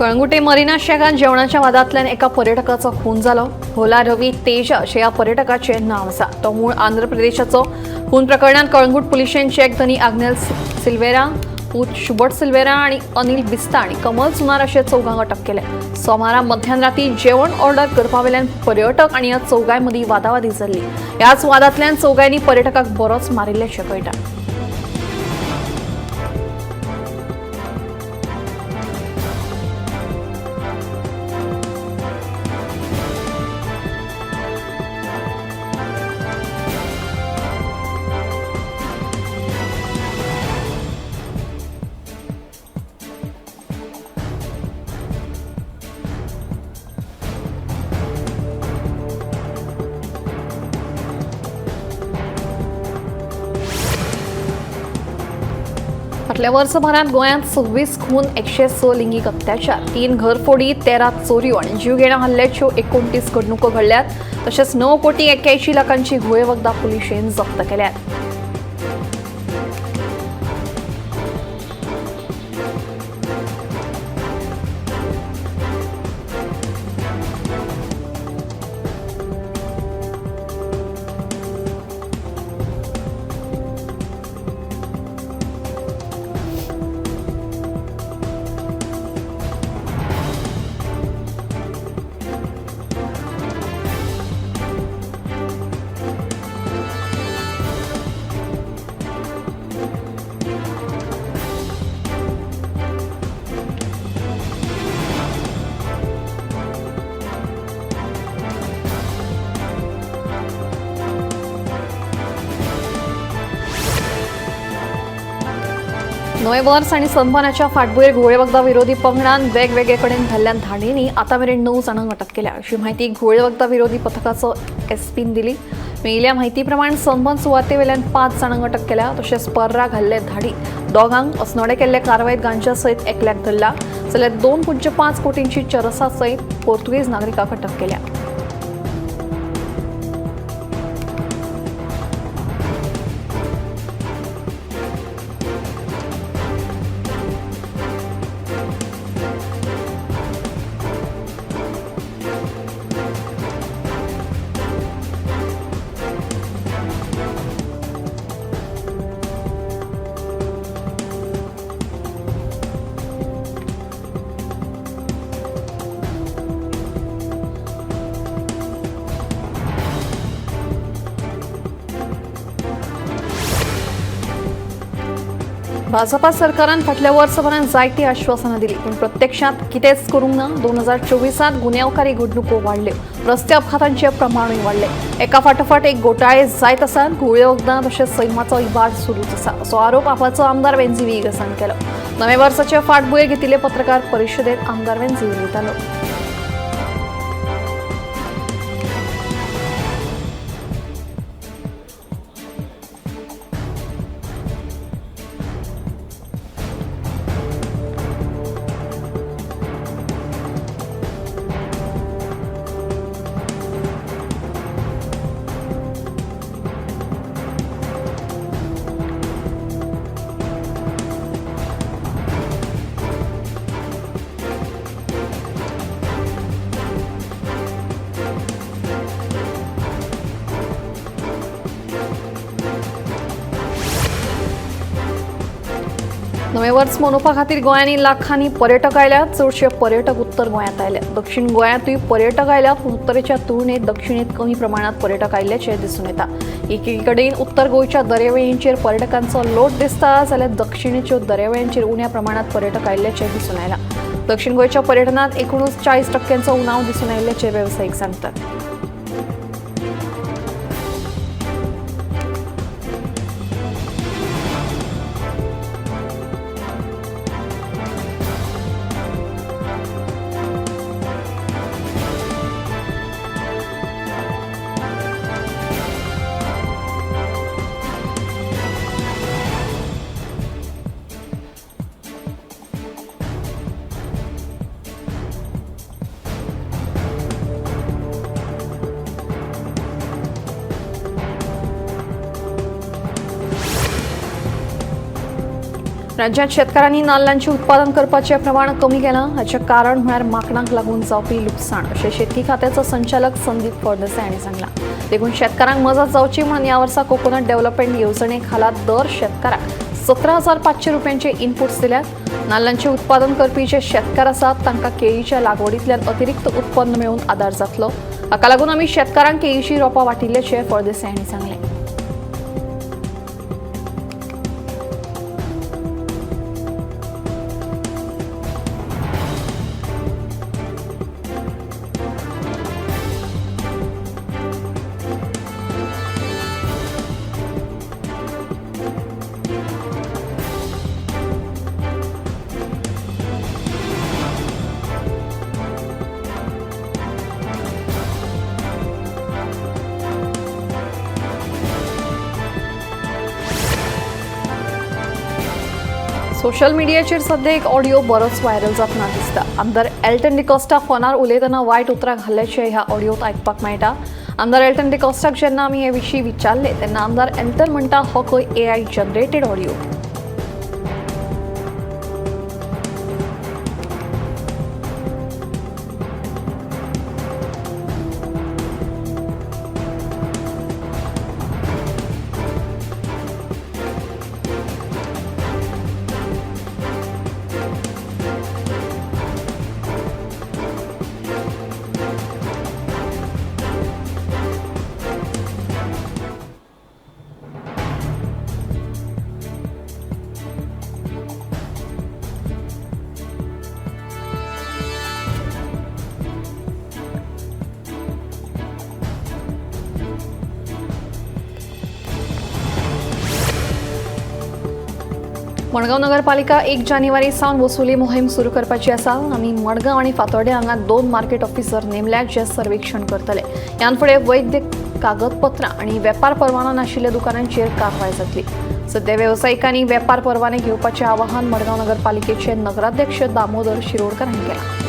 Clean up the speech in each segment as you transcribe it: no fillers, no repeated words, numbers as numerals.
Calangute marina शेगात जेवणाच्या वादातल्यान एका पर्यटकाचो खून जालो। होला रवी तेजा अशें ह्या पर्यटकाचे नाव आसा। तो मूळ आंध्र प्रदेशाचो। खून प्रकरणात कळंगूट पुलिसांनी चेक धनी आग्नेल सिल्वेरा, पूत शुबट सिल्वेरा आणि अनिल बिस्ता आणि कमल सुनार अशे चौगांक अटक केले। सोमारा मध्यराती जेवण ऑर्डर करपावेल्यान पर्यटक आणि ह्या चौगांय मदीं वादावादी जाल्ली। ह्याच वादांतल्यान चौगांयनी पर्यटकाक बरोच मारिल्ल्याचें कळटा। फाटल्या वर्सभरात गोंयांत 26 खून, 106 लिंगीक अत्याचार, 3 घरफोडी, 13 चोरयो आणि जीवघेण्या हल्ल्याच्यो 29 घडणुको घडल्यात। तशेंच 9,81 लाखांची घुंवळे वखदां पुलिशेन जप्त केल्यात। नवे वर्स आणि सनबर्नाच्या फाटभुंयेर घुंवळे वखदां विरोधी पंगडान वेगवेगळे कडेन घाल्ल्या धाडींनी आतामेरेन 9 जाणांक अटक केल्या, अशी माहिती घुंवळे वखदां विरोधी पथकाचो एसपीन दिली। मेळिल्ल्या म्हायती प्रमाण सनबर्न सुवातेवेल्यान 5 जाणांक अटक केल्या। तशेंच पर्रा घाल्ले धाडी दोगांक अस्नोडे केल्ले कारवायेत गांजा सयत एकल्याक धरला, जाल्यार 2.5 कोटींची चरसा सयत पोर्तुगीज नागरिकाक अटक केल्या। भाजपा सरकारान फाटल्या वर्सभरात जायती आश्वासनां दिली, पण प्रत्यक्षात कितेंच करूंक ना। 2024त गुन्यांवकारी घडणुको वाडल्यो, रस्ते अपघातांचे प्रमाणूय वाडले, एका फाटोफाट एक घोटाळे जायत आसात। घुंवळे वखदां तशेंच सैमाचो इबाड सुरूच आसा, असो आरोप आपाचो आमदार वेंझी विगासान केलो। नवे वर्साचे फाटभुंयेर घेतिल्ले पत्रकार परिशदेंत आमदार वेंझी उलयतालो। नवे वर्स मनोवपा खातीर गोंयांनी लाखांनी पर्यटक आयल्यात। चडशे पर्यटक उत्तर गोंयांत आयले। दक्षिण गोंयांतूय पर्यटक आयल्यात, पूण उत्तरेच्या तुळनेत दक्षिणेत कमी प्रमाणात पर्यटक आयिल्ल्याचें दिसून येता। एकीकडेन उत्तर गोंयच्या दर्यावेळींचेर पर्यटकांचो लोट दिसता, जाल्यार दक्षिणेच्या दर्यावेळ्यांचेर उण्या प्रमाणात पर्यटक आयिल्ल्याचें दिसून आयला। दक्षिण गोंयच्या पर्यटनात एकूण 40% उणाव दिसून आयिल्ल्याचें वेवसायीक सांगतात। राज्यात शेतकऱ्यांनी नाल्लांचे उत्पादन करपाचें प्रमाण कमी केलां हाचें कारण म्हळ्यार माकडांक लागून जावपी लुकसाण अशें शेती खात्याचो संचालक संदीप फळदेसाय हांणी सांगलां. देखून शेतकारांक मजत जावची म्हणून ह्या वर्सा कोकोनट डेव्हलपमेंट येवजणे खाला दर शेतकाराक 17,500 रुपयांचे इनपुट्स दिल्यात. नाल्लांचे उत्पादन करपी जे शेतकार आसात तांकां केळीच्या लागवडींतल्यान अतिरिक्त उत्पन्न मेळून आदार जातलो. हाका लागून आमी शेतकारांक केळीची रोपां वाटिल्ल्याचें फळदेसाय हांणी सांगलें. सोशल मिडियाचेर सध्या एक ऑडिओ बरोच व्हायरल जातना दिसता. आमदार एल्टन डिकोस्टा फोनार उलयतना वायट उतरां घाल्ल्याचें ह्या ऑडिओत आयकपाक मेळटा. आमदार एल्टन डिकोस्टाक जेन्ना आमी हे विशीं विचारले तेन्ना आमदार एल्टन म्हणटा हो खंय AI जनरेटेड ऑडिओ. मडगांव नगरपालिका 1 जानेवारी सावन वसुली मोहीम सुरू करपाची आसा. आमी मडगांव आनी फातोर्डे हांगा 2 मार्केट ऑफिसर नेमल्यात जे सर्वेक्षण करतले. ह्यान फुडें वैध कागदपत्रां आनी वेपार परवानो नाशिल्ल्या दुकानांचेर कारवाय जातली. सध्या वेवसायिकांनी वेपार परवाने घेवपाचें आवाहन मडगांव नगरपालिकेचे नगराध्यक्ष दामोदर शिरोडकर हांणी केलां.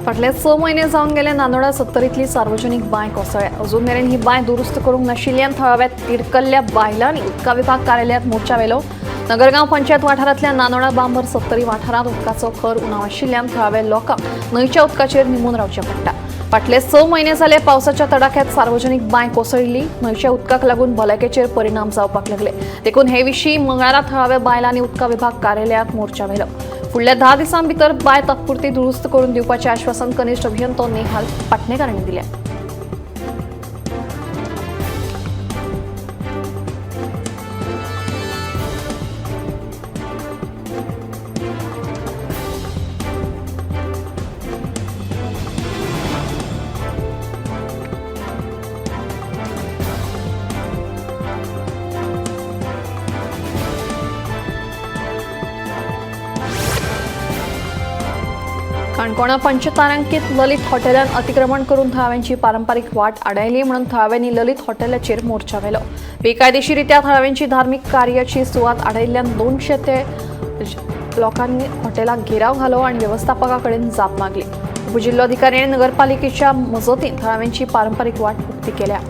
फाटले 6 महिने जावन गेले नांदोडा सत्तरींतली सार्वजनीक बांय कोसळ्ळ्या. अजून मेरेन ही बांय दुरुस्त करूंक नाशिल्ल्यान थळाव्या तिरकल्ल्या बायलांनी उदका विभाग कार्यालयात मोर्चा व्हेलो. नगरगांव पंचायत वाठारांतल्या नांदोडा बांबर सत्तरी वाठारांत उदकाचो खर उणाव आशिल्ल्यान थळाव्या लोकांक न्हंयच्या उदकाचेर निमून रावचें पडटा. फाटले 6 महिने जाले पावसाच्या तडाख्यात सार्वजनीक बांय कोसळिल्ली. न्हंयच्या उदकाक लागून भलायकेचेर परिणाम जावपाक लागले. देखून हे विशीं मंगळारा थळाव्या बायलांनी उदका विभाग कार्यालयात मोर्चा व्हेलो. फुडल्या 10 दिसां भितर बांय तात्पुरती दुरुस्त करून दिवपाचें आश्वासन कनिश्ठ अभियंतो नेहाल पाटणेकारांनी दिलें. काणकोणा पंचतारांकीत ललित हॉटेलान अतिक्रमण करून थळाव्यांची पारंपारीक वाट आडायली म्हणून थळाव्यांनी ललित हॉटेलाचेर मोर्चा व्हेलो. बेकायदेशीरित्या थळाव्यांची धार्मीक कार्याची सुवात आडायिल्ल्यान 200 ते लोकांनी हॉटेलाक घेराव घालो आनी वेवस्थापका कडेन जाप मागली. उपजिल्लोधिकारी नगरपालिकेच्या मजतीन थळाव्यांची पारंपारीक वाट उक्ती केल्या.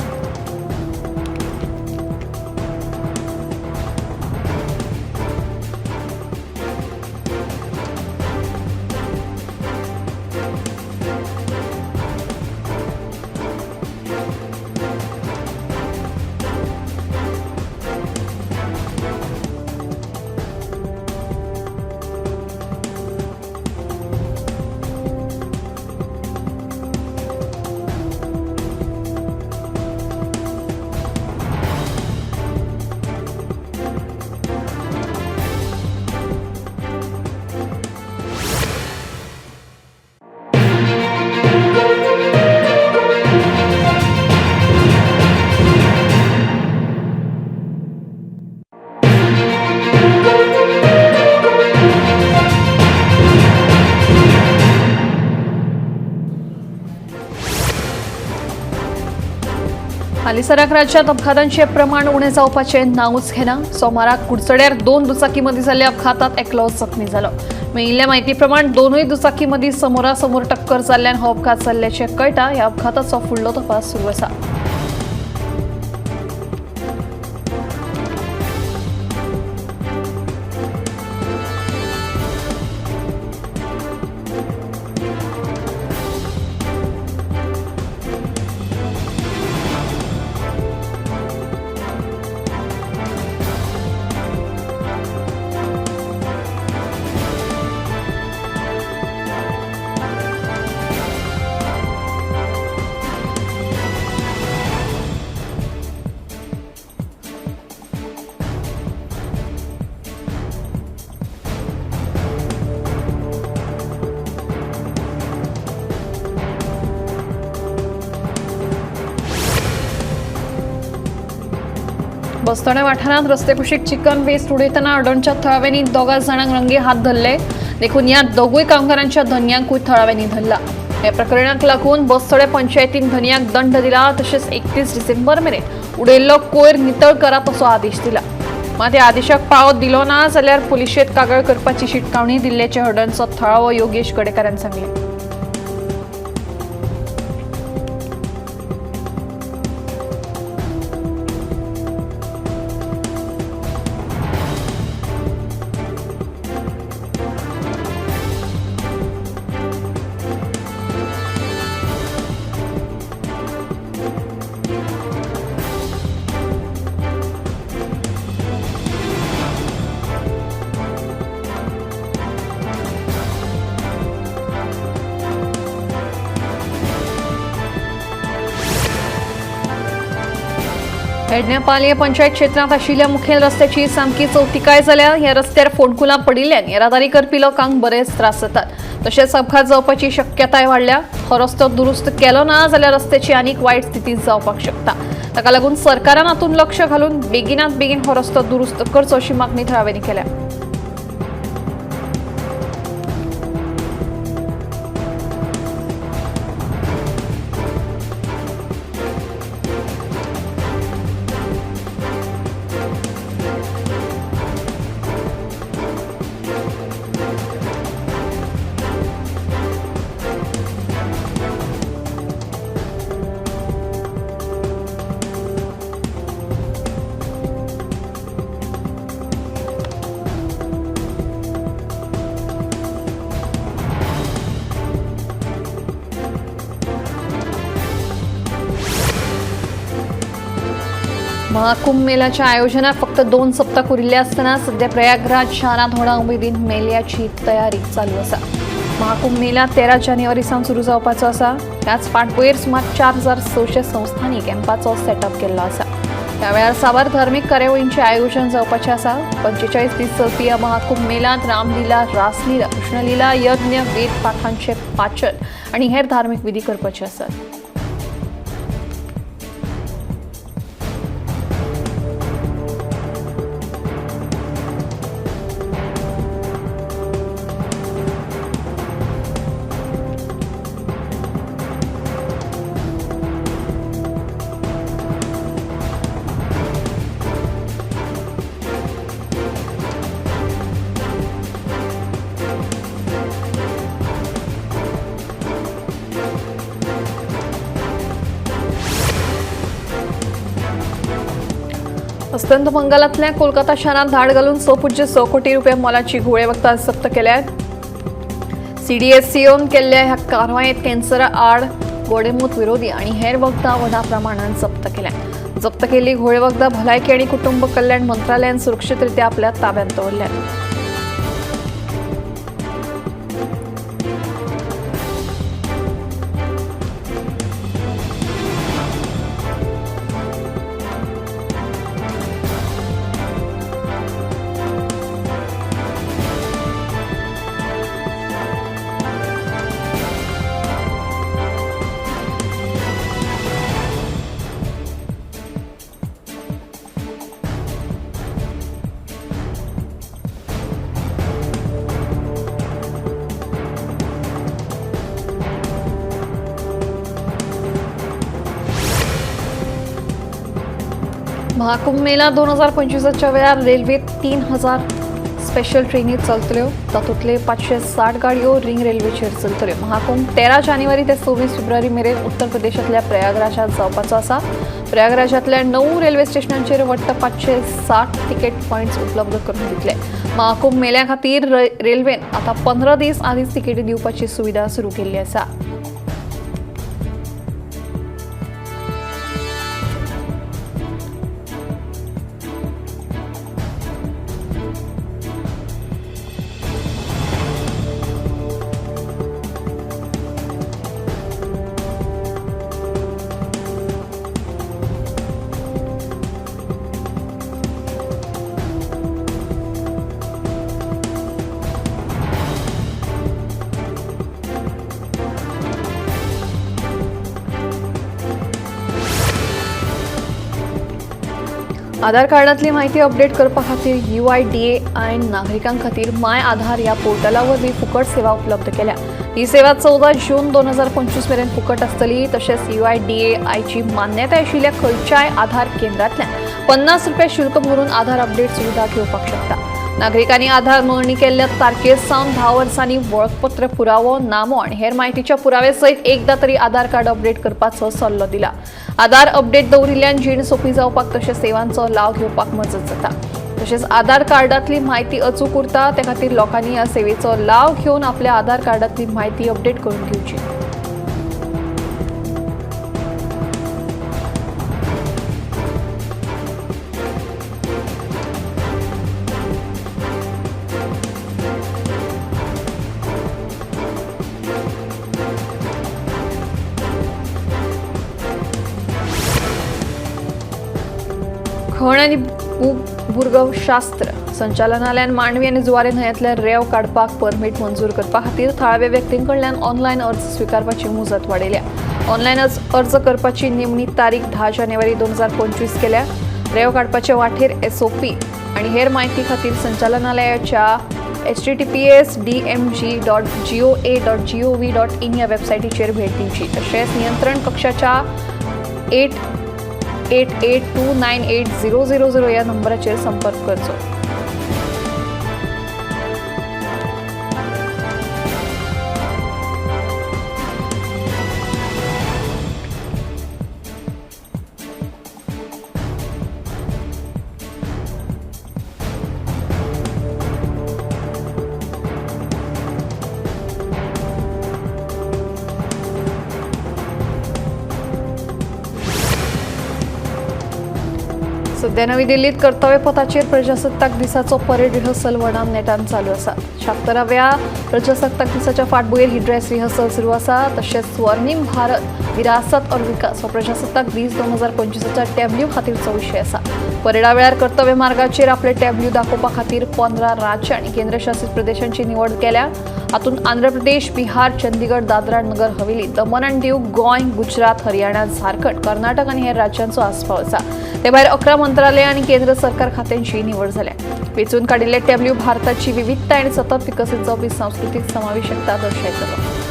हालीसराक राज्यात अपघातांचे प्रमाण उणे जावपाचे नावच घेना. सोमाराक कुडचड्यार 2 दुचाकी जाल्ल्या अपघातात एकलो जखमी जालो. मेळिल्ल्या म्हायती प्रमाण दोनूय दुचाकी समोरासमोर टक्कर जाल्ल्यान हो अपघात जाल्ल्याचे कळटा. ह्या अपघाताचो फुडलो तपास सुरू आसा. बस्तोडे वाठारांत रस्ते कुशीक चिकन वेस्ट उडयतना अडणच्या थळाव्यांनी दोगा जाणांक रंगे हात धरले. देखून ह्या दोगूय कामगारांच्या धन्यांकूय थळाव्यांनी धरला. हे प्रकरणाक लागून बस्तोडे पंचायतीन धन्याक दंड दिला. तशेंच 31 डिसेंबर मेरेन उडयल्लो कोयर नितळ करात असो आदेश दिला. मात ह्या आदेशाक पाळो दिलो ना जाल्यार पुलिशेंत कागाळ करपाची शिटकावणी दिल्ल्याचे हडणचो थळावो योगेश गडेकारान सांगले. हेडण्यापालये पंचायत क्षेत्रांत आशिल्ल्या मुखेल रस्त्याची सामकी चवथिकाय जाल्या. ह्या रस्त्यार फोंडकुलां पडिल्ल्यान येरादारी करपी लोकांक बरेच त्रास जातात. तशेंच अपघात जावपाची शक्यताय वाडल्या. हो रस्तो दुरुस्त केलो ना जाल्यार रस्त्याची आनीक वायट स्थिती जावपाक शकता. ताका लागून सरकारान हातूंत लक्ष घालून बेगिनात बेगीन हो रस्तो दुरुस्त करचो अशी मागणी थळाव्यांनी केल्या. महाकुंभ मेळ्याच्या आयोजनाक फक्त 2 सप्तक उरिल्ले असताना सध्या प्रयागराज शारांत होणा उमेदीन मेळ्याची तयारी चालू आसा. महाकुंभ मेळा 13 जानेवारी सावन सुरू जावपाचो आसा. ह्याच फाटभुंयेर सुमार 4600 संस्थांनी कॅम्पाचो सेटअप केल्लो आसा. ह्या वेळार साबार धार्मीक कार्यावळींचे आयोजन जावपाचें आसा. 45 दीस चलपी ह्या महाकुंभ मेळ्यांत रामलीला, रासलीला, कृष्णलीला, यज्ञ, वेद पाठांचे वाचन आनी हेर धार्मीक विधी करपाचे आसात. अस्तंत बंगालातल्या कोलकाता शारांत धाड घालून 6.6 कोटी रुपया मोलाची घोळे वखदां जप्त केल्यात. सीडीएससीओन केल्ल्या ह्या कारवायेंत कॅन्सरा आड, गोडेमूत विरोधी आनी हेर वखदां व्हडा प्रमाणात जप्त केल्यात. जप्त केल्ली घोळे वखदां भलायकी आनी कुटुंब कल्याण मंत्रालयान सुरक्षीतरित्या आपल्या ताब्यांत दवरल्यात. महाकुंभ मेला 2025च्या वेळार रेल्वे 3000 स्पेशल ट्रेनी चलतल्यो, तातूंतले 560 गाडयो रिंग रेल्वेचेर चलतल्यो. महाकुंभ 13 जानेवारी ते 26 फेब्रुवारी मेरेन उत्तर प्रदेशांतल्या प्रयागराजात जावपाचो आसा. प्रयागराजांतल्या 9 रेल्वे स्टेशनांचेर वट्ट 560 तिकेट पॉयंट्स उपलब्ध करून दितले. महाकुंभ मेल्या खातीर रेल्वेन आतां 15 दीस आदींच तिकेटी दिवपाची सुविधा सुरू केल्ली आसा. आधार कार्डातली माहिती अपडेट करपा खातीर UIDAI नागरिकां खातीर माय आधार ह्या पोर्टला वरवीं फुकट सेवा उपलब्ध केल्या. ही सेवा 14 जून 2025 मेरेन फुकट आसतली. तशेंच UIDAI ची मान्यताय आशिल्ल्या खंयच्याय आधार केंद्रांतल्यान ₹50 शुल्क भरून आधार अपडेट सुविधा घेवपाक शकता. नागरिकांनी आधार नोंदणी केल्ल्या तारखे सावन 10 वर्सांनी वळखपत्र पुरावो, नामो आनी हेर माहितीच्या पुरावे सयत एकदा तरी आधार कार्ड अपडेट करपाचो सल्लो दिला. आधार अपडेट दवरिल्ल्यान जीण सोपी जावपाक तशेंच सेवांचो लाव घेवपाक मजत जाता. तशेंच आधार कार्डांतली माहिती अचूक उरता ते खातीर लोकांनी ह्या सेवेचो लाव घेवन आपल्या आधार कार्डांतली माहिती अपडेट करून घेवची. खण आनी भूगर्भशास्त्र संचालनालयान मांडवी आनी जुवारी न्हंयेतले रेंव काडपाक परमीट मंजूर करपा खातीर थळाव्या व्यक्तीं कडल्यान ऑनलायन अर्ज स्विकारपाची मुजत वाडयल्या. ऑनलायन अर्ज करपाची निमणी तारीख 10 जानेवारी 2025 केल्या. रेंव काडपाचे वाटेर SOP आनी हेर माहिती खातीर संचालनालयाच्या https://dmg.goa.gov.in ह्या वेबसायटीचेर भेट दिवची. तशेंच नियंत्रण कक्षाच्या 8882980000 ह्या नंबराचेर संपर्क करचो. सध्या नवी दिल्लीत कर्तव्य पथाचेर प्रजासत्ताक दिसाचो परेड रिहर्सल व्हडान नेटान चालू आसा. 76व्या प्रजासत्ताक दिसाच्या फाटभुंयेर ही ड्रेस रिहर्सल सुरू आसा. तशेंच स्वर्णिम भारत विरासत और विकास हो प्रजासत्ताक दीस 2025च्या टॅब्ल्यू खातीरचो विशय आसा. परेडा वेळार कर्तव्य मार्गाचेर आपले टॅब्ल्यू दाखोवपा खातीर 15 राज्य आनी केंद्रशासीत प्रदेशांची निवड केल्या. हातूंत आंध्र प्रदेश, बिहार, चंदीगड, दादरा नगर हवेली, दमन आनी दीव, गोंय, गुजरात, हरियाणा, झारखंड, कर्नाटक आनी हेर राज्यांचो आस्पाव आसा. ते भायर 11 मंत्रालय आनी केंद्र सरकार खात्यांची निवड जाल्या. वेंचून काडिल्ले टॅब्ल्यू भारताची विविधताय आनी सतत विकसीत जावपी सांस्कृतीक समावेशकता दर्शयतलो.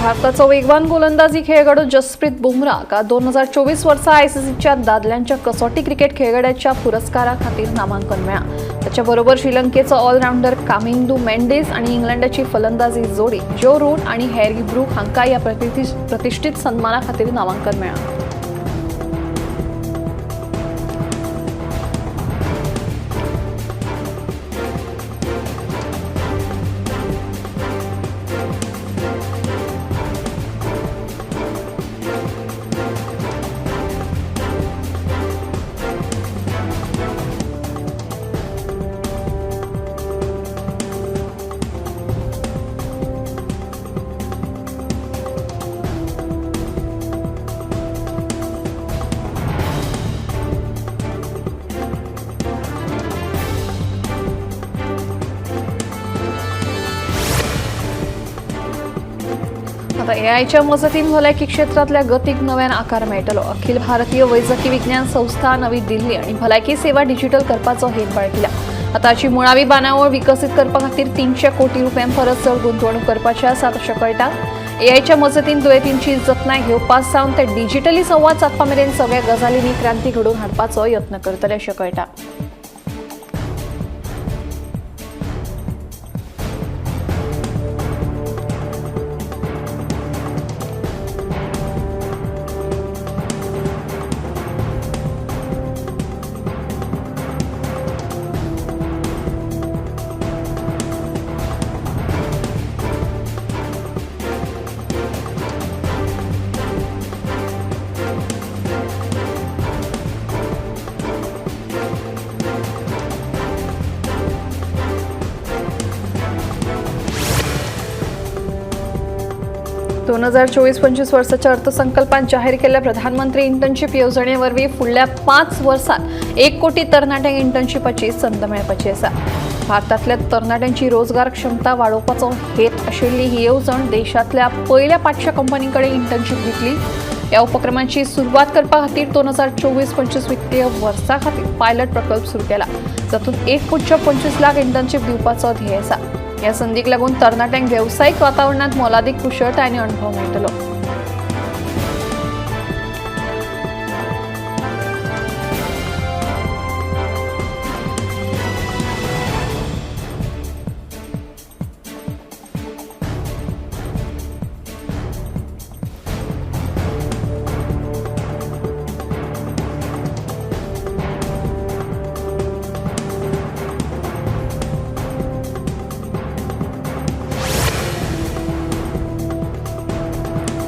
भारताचो वेगवान गोलंदाजी खेळगडो जसप्रीत बुमराह 2024 वर्सा ICCच्या दादल्यांच्या कसोटी क्रिकेट खेळगड्याच्या पुरस्कारा खातीर नामांकन मेळ्ळां. ताच्या बरोबर श्रीलंकेचो ऑलराउंडर कामिंदू मेंडिस आनी इंग्लंडाची फलंदाजी जोडी जो रूट आनी हॅरी ब्रूक हांकां ह्या प्रतिश्ठीत सन्माना खातीर नामांकन मेळ्ळां. आता एआयच्या मजतीन भलायकी क्षेत्रातल्या गतीक नव्यान आकार मेळटलो. अखिल भारतीय वैजकी विज्ञान संस्था नवी दिल्ली आणि भलायकी सेवा डिजिटल करपाचो हेत बाळगिला. आताची मुळावी बांदावळ विकसीत करपा खातीर 300 कोटी रुपयां परस चड गुंतवणूक करपाची आसा अशें कळटा. एआयच्या मजतीन दुयेंतींची जतनाय घेवपा सावन ते डिजिटली संवाद साधपा मेरेन सगळ्या गजालींनी क्रांती घडोवन हाडपाचो यत्न करतले अशें कळटा. दोन 2024-25 वर्षाच्या अर्थसंकल्पात जाहीर केलेल्या प्रधानमंत्री इंटर्नशिप येवजणेवरवीं फुडल्या 5 वर्षांत 1 कोटी तरणाट्यांक इंटर्नशिपाची संद मेळपाची आसा. भारतांतल्या तरणाट्यांची रोजगार क्षमता वाडोवपाचो हेत आशिल्ली ही येवजण देशांतल्या पयल्या 500 कंपनीं कडेन इंटर्नशिप दितली. ह्या उपक्रमाची सुरवात करपा खातीर 2024-25 वित्तीय वर्सा खातीर पायलट प्रकल्प सुरू केला, जातूंत 1.25 लाख इंटर्नशिप दिवपाचो ध्येय आसा. ह्या संदीक लागून तरणाट्यांक वेवसायीक वातावरणात मोलादीक कुशळटाय आनी अणभव मेळटलो.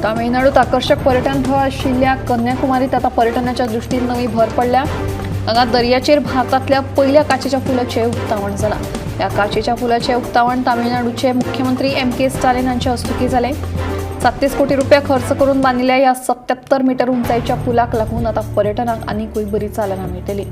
तामिळनाडूत आकर्षक पर्यटन थळ आशिल्ल्या कन्याकुमारीत आता पर्यटनाच्या दृश्टीन नवी भर पडल्या. हांगा दर्याचेर भारतांतल्या पहिल्या काचेच्या पुलाचें उक्तावण जालां. ह्या काचेच्या पुलाचें उक्तावण तामिळनाडूचे मुख्यमंत्री M.K. स्टालिन हांच्या हस्तुकीं जालें. 37 कोटी रुपया खर्च करून बांदिल्ल्या ह्या 77 मीटर उंचायेच्या पुलाक लागून आता पर्यटनाक आनीकूय बरी चालना मेळटली.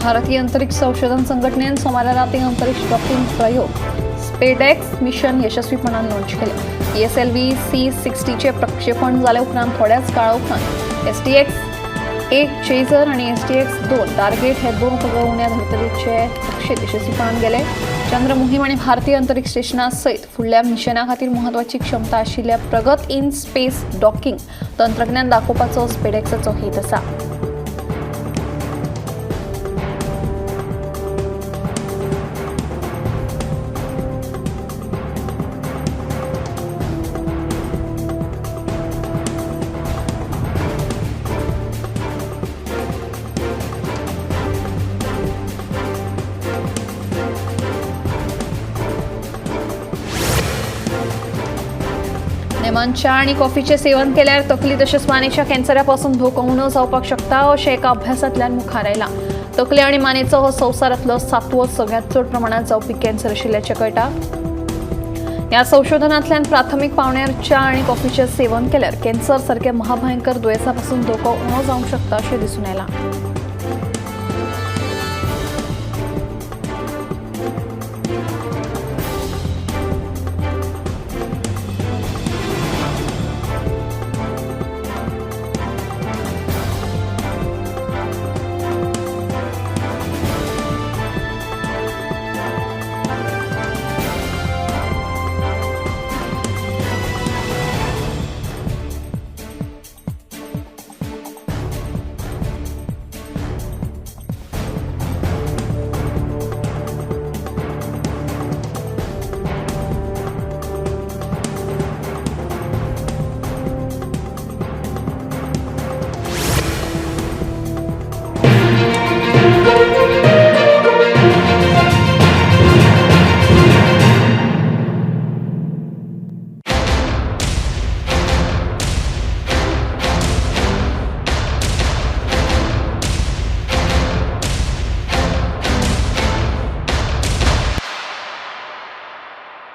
भारतीय अंतरिक्ष संशोधन संघटनेन सोमारा राती अंतरिक्ष डॉकिंग प्रयोग स्पेडेक्स मिशन यशस्वीपणान लॉन्च केले. ESLV C-60 चे प्रक्षेपण जाले उपरांत थोड्याच काळा उपरांत STX-1 चेझर आणि STX-2 टार्गेट हे 2 उपग्रह उण्या धर्तरेचे कक्षेत यशस्वीपणान गेले. चंद्र मोहीम आणि भारतीय अंतरिक्ष स्टेशना सयत फुडल्या मिशना खातीर महत्वाची क्षमता आशिल्ल्या प्रगत इन स्पेस डॉकिंग तंत्रज्ञान दाखोवपाचो स्पेडेक्सचो हेत आसा. नेमान च्या आणि कॉफीचे सेवन केल्यार तकली तशेंच मानेच्या कॅन्सरापासून धोको उणो जावपाक शकता अशें एका अभ्यासांतल्यान मुखार आयलां. तकली आनी मानेचो हो संवसारांतलो 7वो सगळ्यांत चड प्रमाणात जावपी कॅन्सर आशिल्ल्याचें कळटा. ह्या संशोधनांतल्यान प्राथमीक पावण्यार च्या आणि कॉफीचें सेवन केल्यार कॅन्सर सारख्या महाभयंकर दुयेंसां पासून धोको उणो जावंक शकता अशें दिसून आयलां.